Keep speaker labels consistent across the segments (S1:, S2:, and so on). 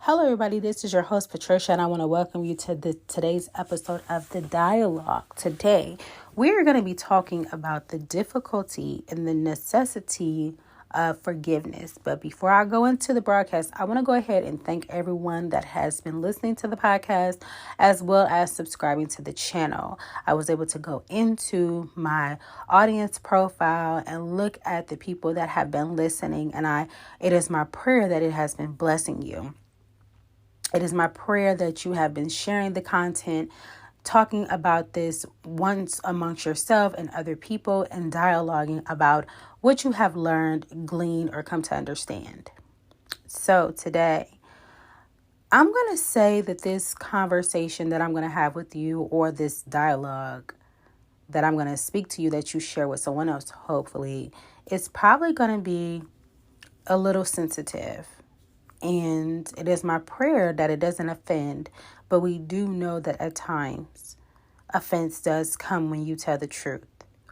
S1: Hello, everybody. This is your host, Patricia, and I want to welcome you to today's episode of The Dialogue. Today, we're going to be talking about the difficulty and the necessity of forgiveness. But before I go into the broadcast, I want to go ahead and thank everyone that has been listening to the podcast as well as subscribing to the channel. I was able to go into my audience profile and look at the people that have been listening, and it is my prayer that it has been blessing you. It is my prayer that you have been sharing the content, talking about this once amongst yourself and other people, and dialoguing about what you have learned, gleaned, or come to understand. So today, I'm going to say that this conversation that I'm going to have with you, or this dialogue that I'm going to speak to you that you share with someone else, hopefully, is probably going to be a little sensitive. And it is my prayer that it doesn't offend, but we do know that at times offense does come when you tell the truth,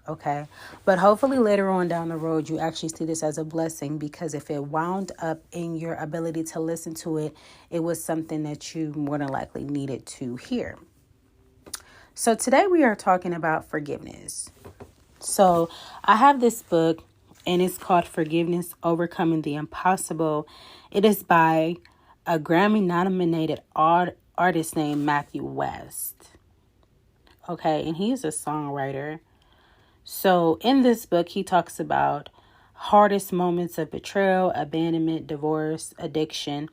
S1: okay? But hopefully later on down the road, you actually see this as a blessing, because if it wound up in your ability to listen to it, it was something that you more than likely needed to hear. So today we are talking about forgiveness. So I have this book, and it's called Forgiveness, Overcoming the Impossible. It is by a Grammy-nominated artist named Matthew West. Okay, and he's a songwriter. So in this book, he talks about hardest moments of betrayal, abandonment, divorce, addiction,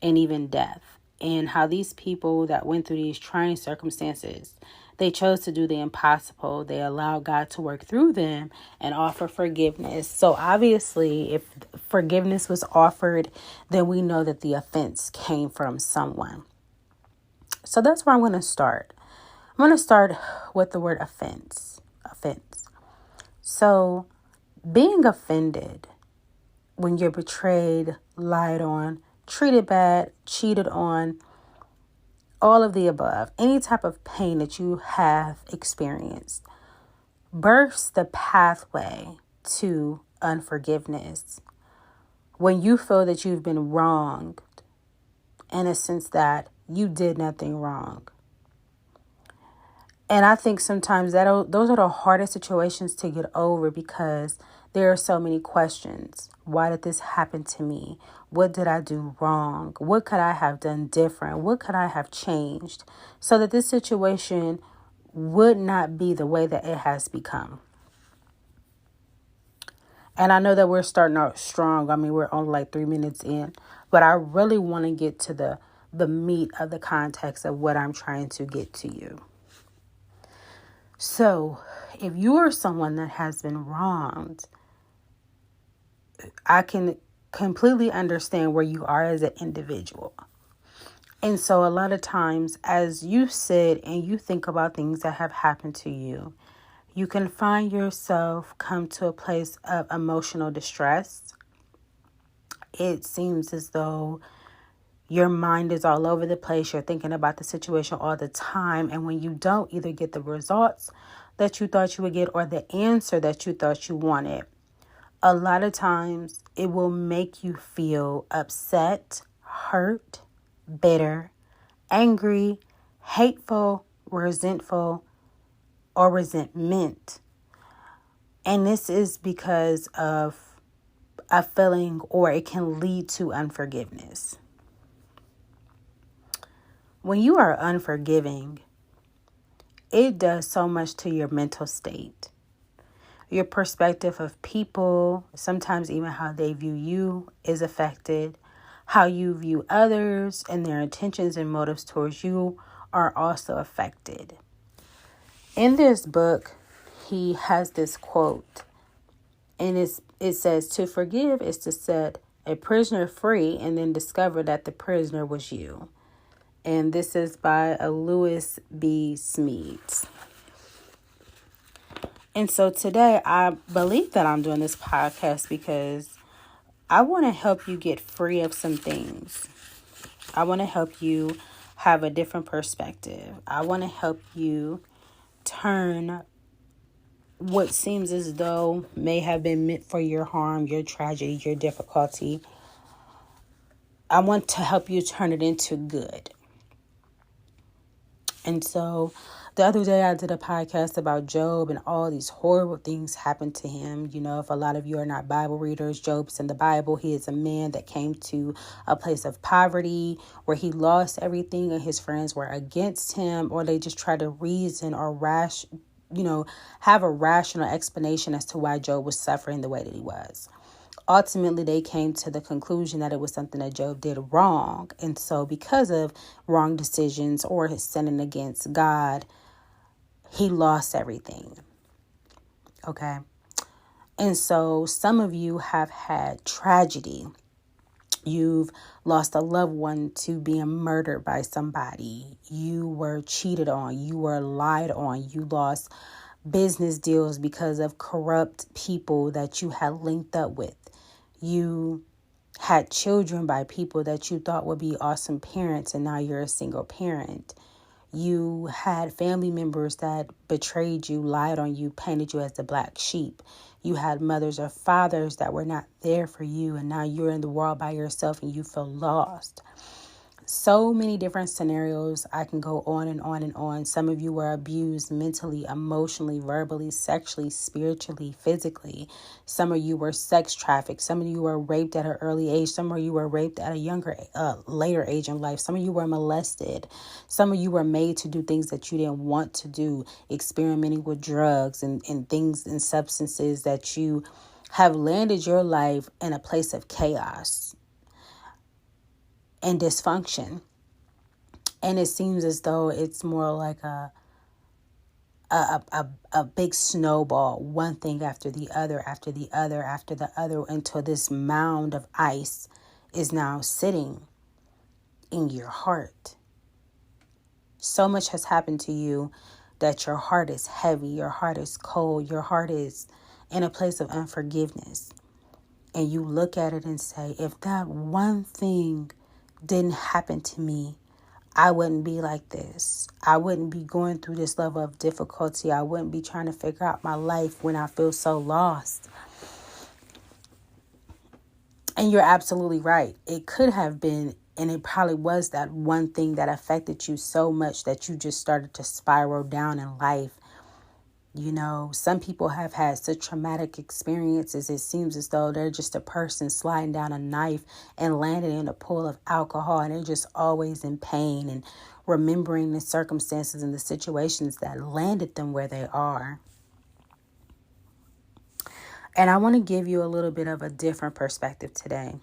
S1: and even death. And how these people that went through these trying circumstances, they chose to do the impossible. They allowed God to work through them and offer forgiveness. So obviously, if forgiveness was offered, then we know that the offense came from someone. So that's where I'm going to start. I'm going to start with the word offense. Offense. So being offended when you're betrayed, lied on, treated bad, cheated on, all of the above, any type of pain that you have experienced, bursts the pathway to unforgiveness. When you feel that you've been wronged, in a sense that you did nothing wrong. And I think sometimes those are the hardest situations to get over, because there are so many questions. Why did this happen to me? What did I do wrong? What could I have done different? What could I have changed so that this situation would not be the way that it has become? And I know that we're starting out strong. I mean, we're only like 3 minutes in, but I really want to get to the meat of the context of what I'm trying to get to you. So if you are someone that has been wronged, I can completely understand where you are as an individual. And so a lot of times, as you sit and you think about things that have happened to you, you can find yourself come to a place of emotional distress. It seems as though your mind is all over the place. You're thinking about the situation all the time. And when you don't either get the results that you thought you would get or the answer that you thought you wanted, a lot of times it will make you feel upset, hurt, bitter, angry, hateful, resentful, or resentment. And this is because of a feeling, or it can lead to unforgiveness. When you are unforgiving, it does so much to your mental state, your perspective of people, sometimes even how they view you is affected. How you view others and their intentions and motives towards you are also affected. In this book, he has this quote, and it says, "To forgive is to set a prisoner free and then discover that the prisoner was you." And this is by Lewis B. Smedes. And so today, I believe that I'm doing this podcast because I want to help you get free of some things. I want to help you have a different perspective. I want to help you turn what seems as though may have been meant for your harm, your tragedy, your difficulty, I want to help you turn it into good. And so the other day I did a podcast about Job, and all these horrible things happened to him. You know, if a lot of you are not Bible readers, Job's in the Bible. He is a man that came to a place of poverty where he lost everything and his friends were against him, or they just tried to reason or have a rational explanation as to why Job was suffering the way that he was. Ultimately, they came to the conclusion that it was something that Job did wrong. And so because of wrong decisions or his sinning against God, he lost everything. Okay. And so some of you have had tragedy. You've lost a loved one to being murdered by somebody. You were cheated on. You were lied on. You lost business deals because of corrupt people that you had linked up with. You had children by people that you thought would be awesome parents, and now you're a single parent. You had family members that betrayed you, lied on you, painted you as the black sheep. You had mothers or fathers that were not there for you, and now you're in the world by yourself and you feel lost. So many different scenarios. I can go on and on and on. Some of you were abused mentally, emotionally, verbally, sexually, spiritually, physically. Some of you were sex trafficked. Some of you were raped at an early age. Some of you were raped at a later age in life. Some of you were molested. Some of you were made to do things that you didn't want to do, experimenting with drugs and things and substances that you have landed your life in a place of chaos and dysfunction. And it seems as though it's more like a big snowball, one thing after the other, after the other, after the other, until this mound of ice is now sitting in your heart. So much has happened to you that your heart is heavy, your heart is cold, your heart is in a place of unforgiveness. And you look at it and say, if that one thing didn't happen to me, I wouldn't be like this. I wouldn't be going through this level of difficulty. I wouldn't be trying to figure out my life when I feel so lost. And you're absolutely right. It could have been, and it probably was, that one thing that affected you so much that you just started to spiral down in life. You know, some people have had such traumatic experiences. It seems as though they're just a person sliding down a knife and landing in a pool of alcohol. And they're just always in pain and remembering the circumstances and the situations that landed them where they are. And I want to give you a little bit of a different perspective today.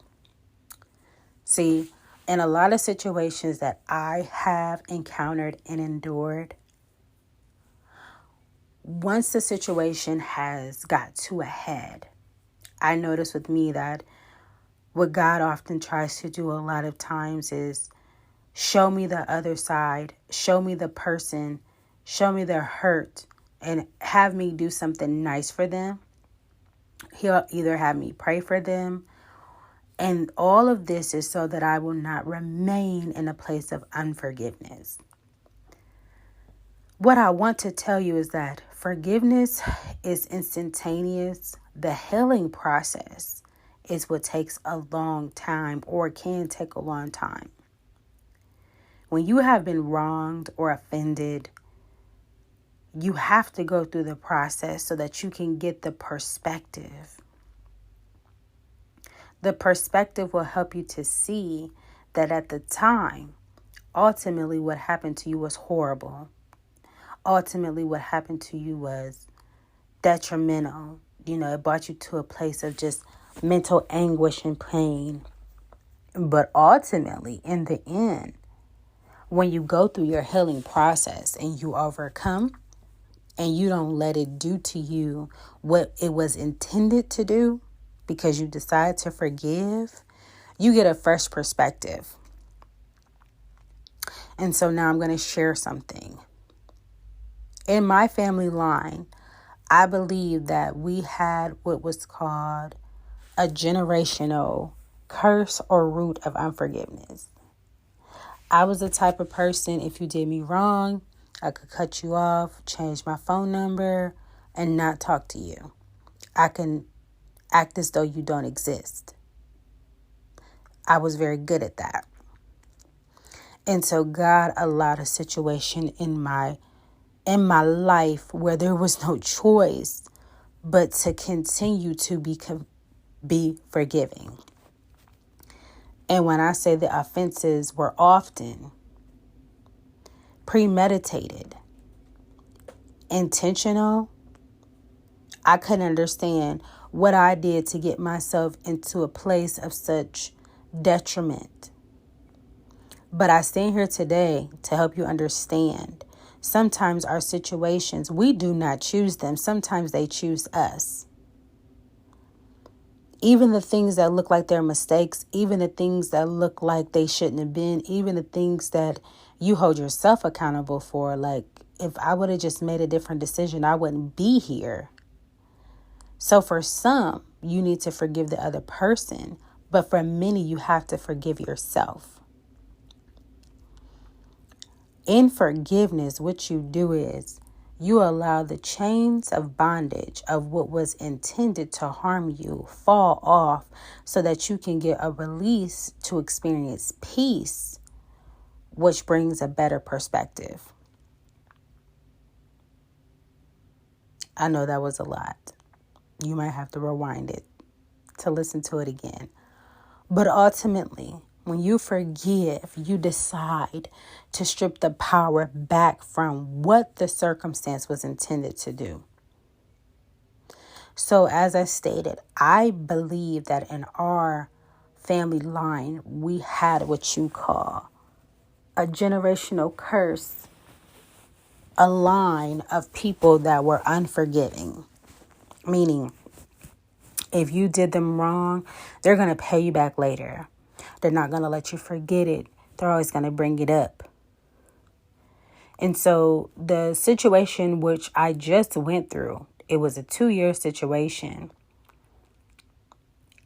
S1: See, in a lot of situations that I have encountered and endured, once the situation has got to a head, I notice with me that what God often tries to do a lot of times is show me the other side, show me the person, show me their hurt, and have me do something nice for them. He'll either have me pray for them, and all of this is so that I will not remain in a place of unforgiveness. What I want to tell you is that forgiveness is instantaneous. The healing process is what takes a long time, or can take a long time. When you have been wronged or offended, you have to go through the process so that you can get the perspective. The perspective will help you to see that at the time, ultimately what happened to you was horrible. Ultimately, what happened to you was detrimental. You know, it brought you to a place of just mental anguish and pain. But ultimately, in the end, when you go through your healing process and you overcome and you don't let it do to you what it was intended to do because you decide to forgive, you get a fresh perspective. And so now I'm going to share something. In my family line, I believe that we had what was called a generational curse or root of unforgiveness. I was the type of person, if you did me wrong, I could cut you off, change my phone number, and not talk to you. I can act as though you don't exist. I was very good at that. And so God allowed a situation in my life where there was no choice but to continue to be forgiving. And when I say the offenses were often premeditated, intentional, I couldn't understand what I did to get myself into a place of such detriment. But I stand here today to help you understand. Sometimes our situations, we do not choose them. Sometimes they choose us. Even the things that look like they're mistakes, even the things that look like they shouldn't have been, even the things that you hold yourself accountable for. Like, if I would have just made a different decision, I wouldn't be here. So for some, you need to forgive the other person. But for many, you have to forgive yourself. In forgiveness, what you do is you allow the chains of bondage of what was intended to harm you fall off so that you can get a release to experience peace, which brings a better perspective. I know that was a lot. You might have to rewind it to listen to it again. But ultimately, when you forgive, you decide to strip the power back from what the circumstance was intended to do. So as I stated, I believe that in our family line, we had what you call a generational curse, a line of people that were unforgiving. Meaning, if you did them wrong, they're going to pay you back later. They're not going to let you forget it. They're always going to bring it up. And so the situation which I just went through, it was a 2-year situation.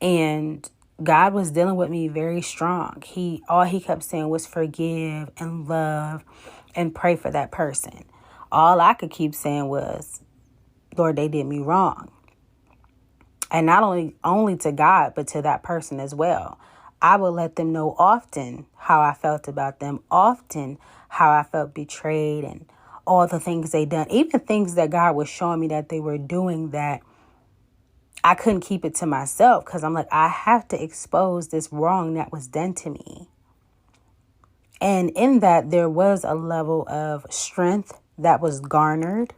S1: And God was dealing with me very strong. All he kept saying was forgive and love and pray for that person. All I could keep saying was, Lord, they did me wrong. And not only to God, but to that person as well. I would let them know often how I felt about them, often how I felt betrayed and all the things they done, even things that God was showing me that they were doing that I couldn't keep it to myself because I'm like, I have to expose this wrong that was done to me. And in that, there was a level of strength that was garnered.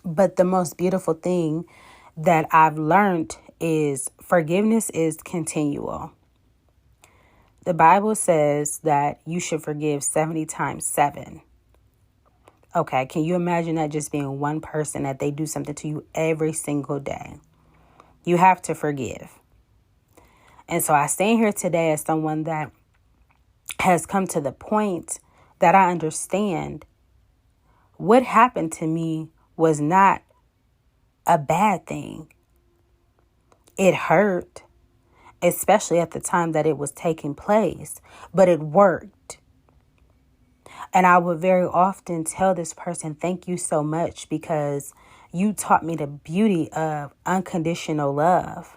S1: But the most beautiful thing that I've learned is forgiveness is continual. The Bible says that you should forgive 70 times 7. Okay, can you imagine that just being one person that they do something to you every single day? You have to forgive. And so I stand here today as someone that has come to the point that I understand what happened to me was not a bad thing. It hurt, especially at the time that it was taking place, but it worked. And I would very often tell this person, thank you so much because you taught me the beauty of unconditional love.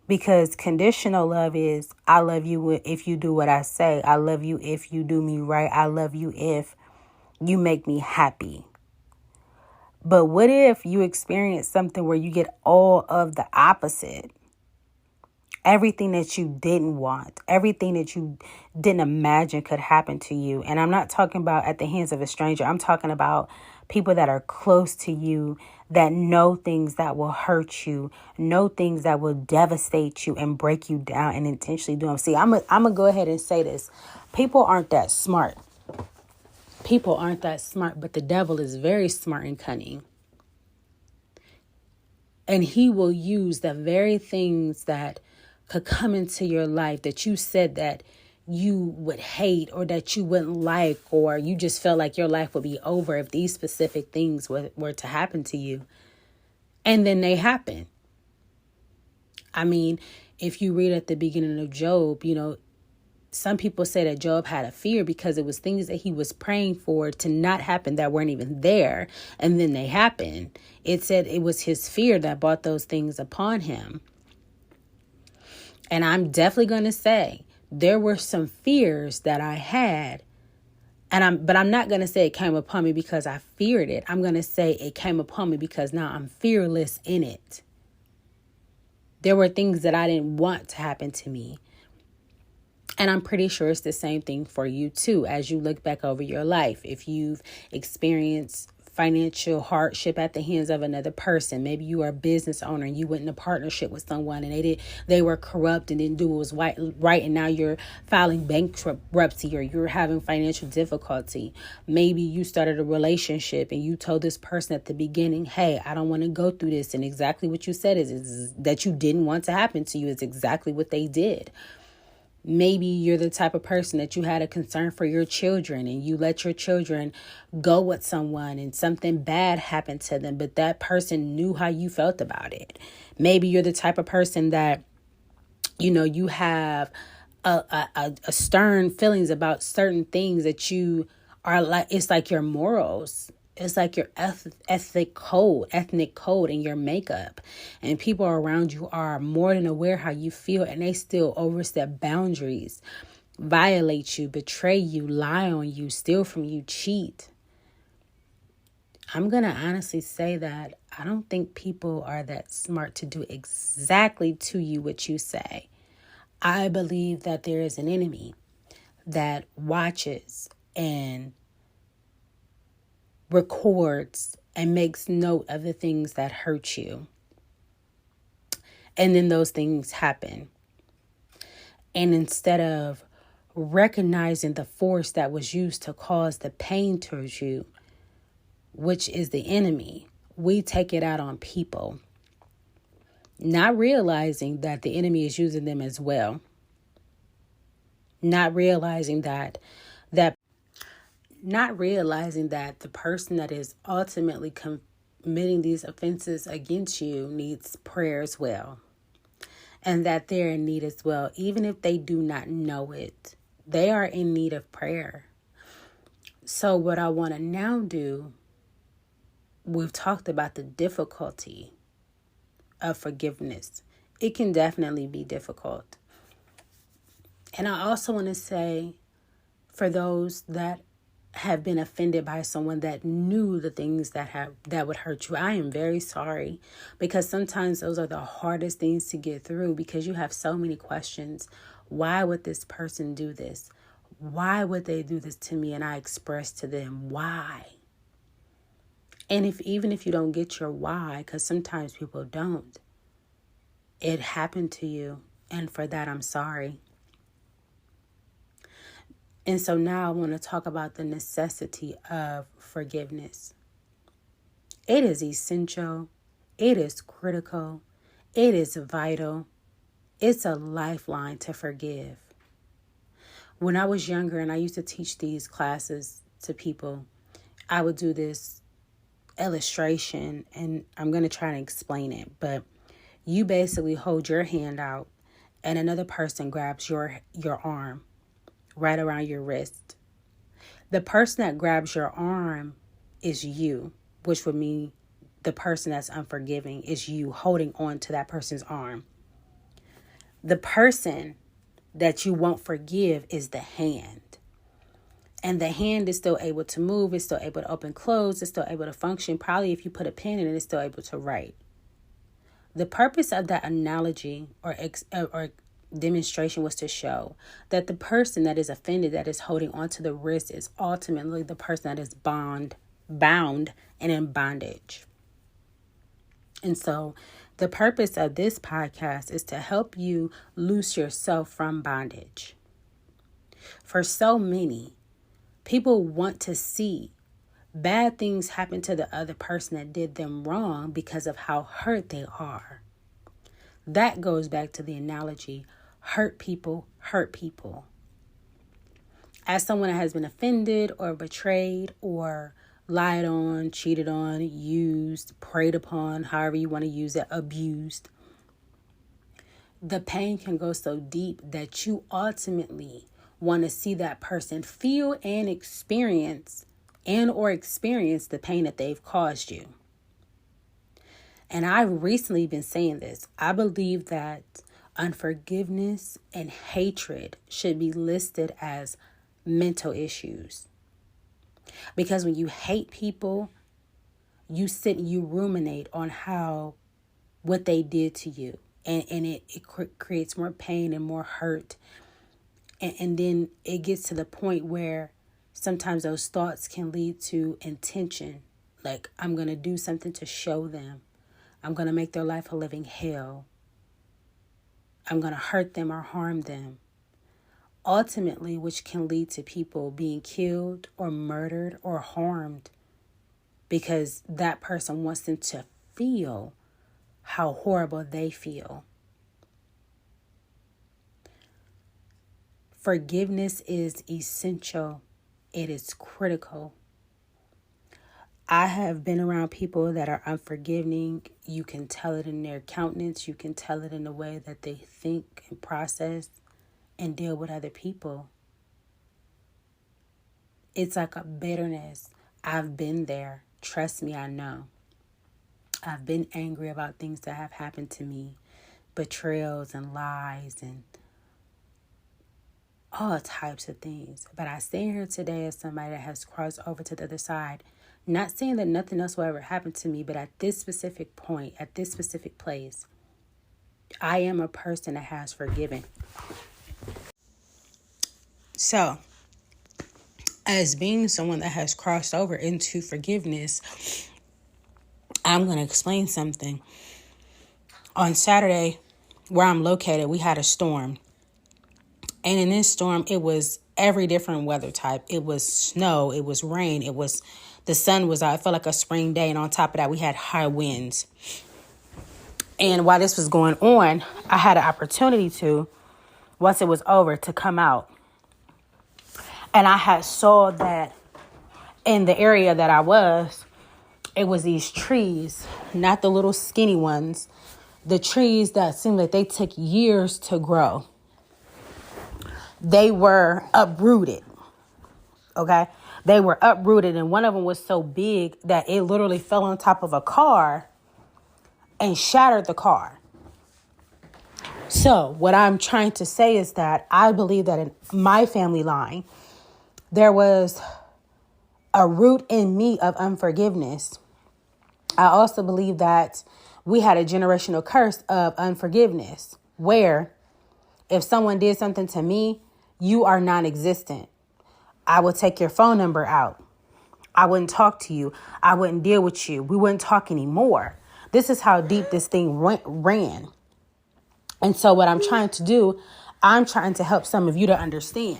S1: Because conditional love is, I love you if you do what I say. I love you if you do me right. I love you if you make me happy. But what if you experience something where you get all of the opposite? Everything that you didn't want, everything that you didn't imagine could happen to you. And I'm not talking about at the hands of a stranger. I'm talking about people that are close to you, that know things that will hurt you, know things that will devastate you and break you down and intentionally do them. See, I'm going to go ahead and say this. People aren't that smart. People aren't that smart, but the devil is very smart and cunning. And he will use the very things that could come into your life that you said that you would hate or that you wouldn't like, or you just felt like your life would be over if these specific things were to happen to you. And then they happen. I mean, if you read at the beginning of Job, some people say that Job had a fear because it was things that he was praying for to not happen that weren't even there. And then they happened. It said it was his fear that brought those things upon him. And I'm definitely going to say there were some fears that I had. But I'm not going to say it came upon me because I feared it. I'm going to say it came upon me because now I'm fearless in it. There were things that I didn't want to happen to me. And I'm pretty sure it's the same thing for you too, as you look back over your life. If you've experienced financial hardship at the hands of another person, maybe you are a business owner and you went in a partnership with someone and they were corrupt and didn't do what was right, and now you're filing bankruptcy or you're having financial difficulty. Maybe you started a relationship and you told this person at the beginning, hey, I don't want to go through this, and exactly what you said is that you didn't want to happen to you is exactly what they did. Maybe you're the type of person that you had a concern for your children and you let your children go with someone and something bad happened to them, but that person knew how you felt about it. Maybe you're the type of person that, you have a stern feelings about certain things that you are like, it's like your morals. It's like your ethnic code and your makeup. And people around you are more than aware how you feel, and they still overstep boundaries, violate you, betray you, lie on you, steal from you, cheat. I'm going to honestly say that I don't think people are that smart to do exactly to you what you say. I believe that there is an enemy that watches and records and makes note of the things that hurt you. And then those things happen. And instead of recognizing the force that was used to cause the pain towards you, which is the enemy, we take it out on people, not realizing that the enemy is using them as well. Not realizing that the person that is ultimately committing these offenses against you needs prayer as well. And that they're in need as well. Even if they do not know it, they are in need of prayer. So what I want to now do, we've talked about the difficulty of forgiveness. It can definitely be difficult. And I also want to say, for those that have been offended by someone that knew the things that would hurt you, I am very sorry, because sometimes those are the hardest things to get through, because you have so many questions. Why would this person do this? Why would they do this to me? And I express to them why. And even if you don't get your why, because sometimes people don't, it happened to you, and for that I'm sorry. And so now I want to talk about the necessity of forgiveness. It is essential. It is critical. It is vital. It's a lifeline to forgive. When I was younger and I used to teach these classes to people, I would do this illustration, and I'm going to try to explain it. But you basically hold your hand out and another person grabs your arm right around your wrist. The person that grabs your arm is you, which would mean the person that's unforgiving is you holding on to that person's arm. The person that you won't forgive is the hand. And the hand is still able to move. It's still able to open, close. It's still able to function. Probably if you put a pen in it, it's still able to write. The purpose of that analogy or demonstration was to show that the person that is offended, that is holding onto the wrist, is ultimately the person that is bound and in bondage. And so the purpose of this podcast is to help you loose yourself from bondage. For so many, people want to see bad things happen to the other person that did them wrong because of how hurt they are. That goes back to the analogy, hurt people hurt people. As someone that has been offended or betrayed or lied on, cheated on, used, preyed upon, however you want to use it, abused, the pain can go so deep that you ultimately want to see that person feel and experience the pain that they've caused you. And I've recently been saying this. I believe that Unforgiveness and hatred should be listed as mental issues. Because when you hate people, you ruminate on what they did to you. And it creates more pain and more hurt. And then it gets to the point where sometimes those thoughts can lead to intention. Like, I'm going to do something to show them. I'm going to make their life a living hell. I'm going to hurt them or harm them. Ultimately, which can lead to people being killed or murdered or harmed because that person wants them to feel how horrible they feel. Forgiveness is essential. It is critical. I have been around people that are unforgiving. You can tell it in their countenance. You can tell it in the way that they think and process and deal with other people. It's like a bitterness. I've been there. Trust me, I know. I've been angry about things that have happened to me. Betrayals and lies and all types of things. But I stand here today as somebody that has crossed over to the other side. Not saying that nothing else will ever happen to me, but at this specific point, at this specific place, I am a person that has forgiven. So, as being someone that has crossed over into forgiveness, I'm going to explain something. On Saturday, where I'm located, we had a storm. And in this storm, it was every different weather type. It was snow, it was rain, the sun was out. It felt like a spring day. And on top of that, we had high winds. And while this was going on, I had an opportunity to, once it was over, to come out. And I had saw that in the area that I was, it was these trees, not the little skinny ones, the trees that seemed like they took years to grow. They were uprooted. Okay? They were uprooted, and one of them was so big that it literally fell on top of a car and shattered the car. So what I'm trying to say is that I believe that in my family line, there was a root in me of unforgiveness. I also believe that we had a generational curse of unforgiveness, where if someone did something to me, you are non-existent. I would take your phone number out. I wouldn't talk to you. I wouldn't deal with you. We wouldn't talk anymore. This is how deep this thing ran. And so what I'm trying to do, I'm trying to help some of you to understand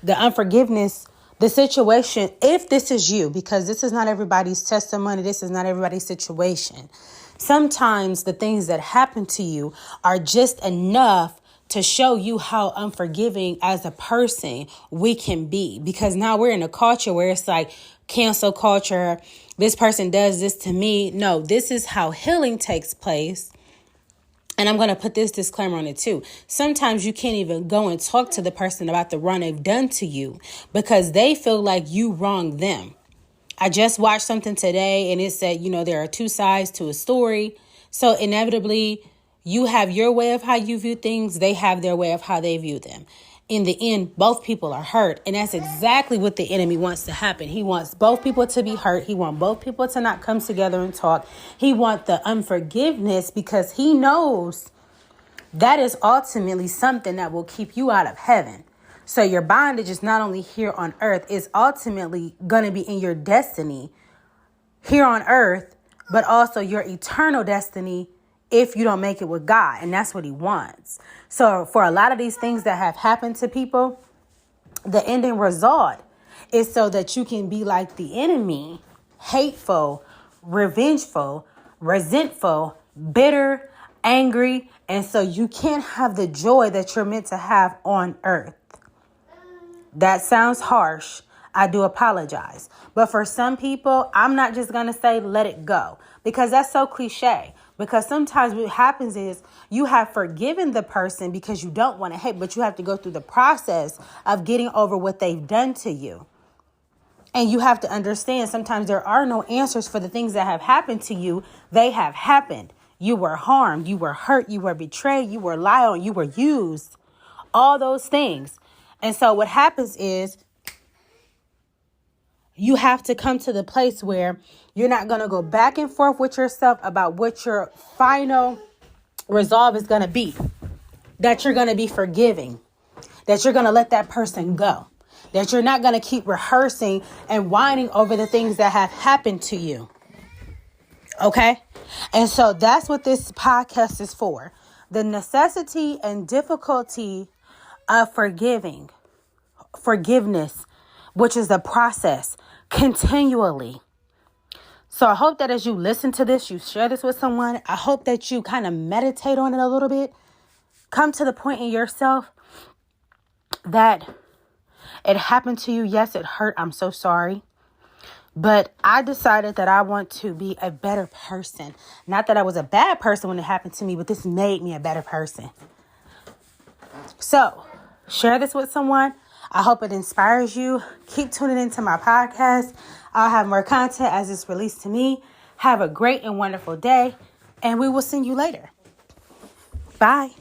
S1: the unforgiveness, the situation, if this is you, because this is not everybody's testimony. This is not everybody's situation. Sometimes the things that happen to you are just enough to show you how unforgiving as a person we can be. Because now we're in a culture where it's like cancel culture. This person does this to me. No, this is how healing takes place. And I'm going to put this disclaimer on it too. Sometimes you can't even go and talk to the person about the wrong they've done to you because they feel like you wronged them. I just watched something today and it said, there are two sides to a story. So inevitably, you have your way of how you view things. They have their way of how they view them. In the end, both people are hurt. And that's exactly what the enemy wants to happen. He wants both people to be hurt. He wants both people to not come together and talk. He wants the unforgiveness because he knows that is ultimately something that will keep you out of heaven. So your bondage is not only here on earth, it's ultimately going to be in your destiny here on earth, but also your eternal destiny if you don't make it with God. And that's what he wants. So for a lot of these things that have happened to people, the ending result is so that you can be like the enemy, hateful, revengeful, resentful, bitter, angry. And so you can't have the joy that you're meant to have on earth. That sounds harsh. I do apologize. But for some people, I'm not just going to say let it go because that's so cliche. Because sometimes what happens is you have forgiven the person because you don't want to hate, but you have to go through the process of getting over what they've done to you. And you have to understand sometimes there are no answers for the things that have happened to you. They have happened. You were harmed. You were hurt. You were betrayed. You were lied on. You were used. All those things. And so what happens is you have to come to the place where you're not going to go back and forth with yourself about what your final resolve is going to be. That you're going to be forgiving. That you're going to let that person go. That you're not going to keep rehearsing and whining over the things that have happened to you. Okay? And so that's what this podcast is for. The necessity and difficulty of forgiveness, which is the process continually. So I hope that as you listen to this, you share this with someone. I hope that you kind of meditate on it a little bit. Come to the point in yourself that it happened to you. Yes, it hurt. I'm so sorry. But I decided that I want to be a better person. Not that I was a bad person when it happened to me, but this made me a better person. So share this with someone. I hope it inspires you. Keep tuning into my podcast. I'll have more content as it's released to me. Have a great and wonderful day, and we will see you later. Bye.